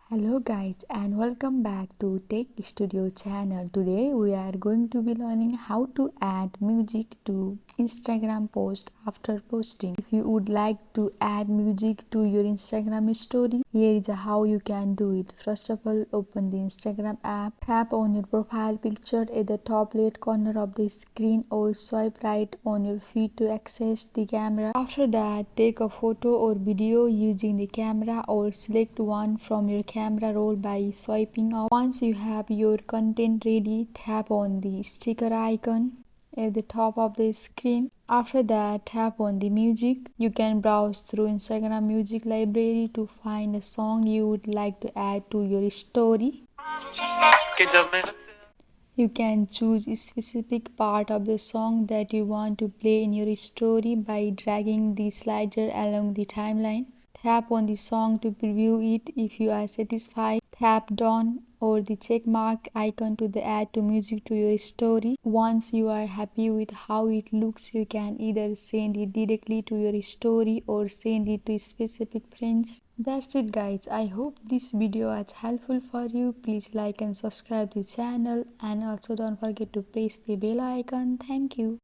Hello guys and welcome back to Tech Studio channel. Today we are going to be learning how to add music to Instagram post after posting. If you would like to add music to your Instagram story, here is how you can do it. First of all, open the Instagram app, tap on your profile picture at the top left corner of the screen or swipe right on your feed to access the camera. After that, take a photo or video using the camera or select one from your camera roll by swiping up. Once you have your content ready, tap on the sticker icon at the top of the screen. After that, tap on the music. You can browse through Instagram music library to find a song you would like to add to your story. You can choose a specific part of the song that you want to play in your story by dragging the slider along the timeline. Tap on the song to preview it. If you are satisfied, tap down or the check mark icon to the add to music to your story. Once you are happy with how it looks, you can either send it directly to your story or send it to specific friends. That's it guys. I hope this video was helpful for you. Please like and subscribe the channel and also don't forget to press the bell icon. Thank you.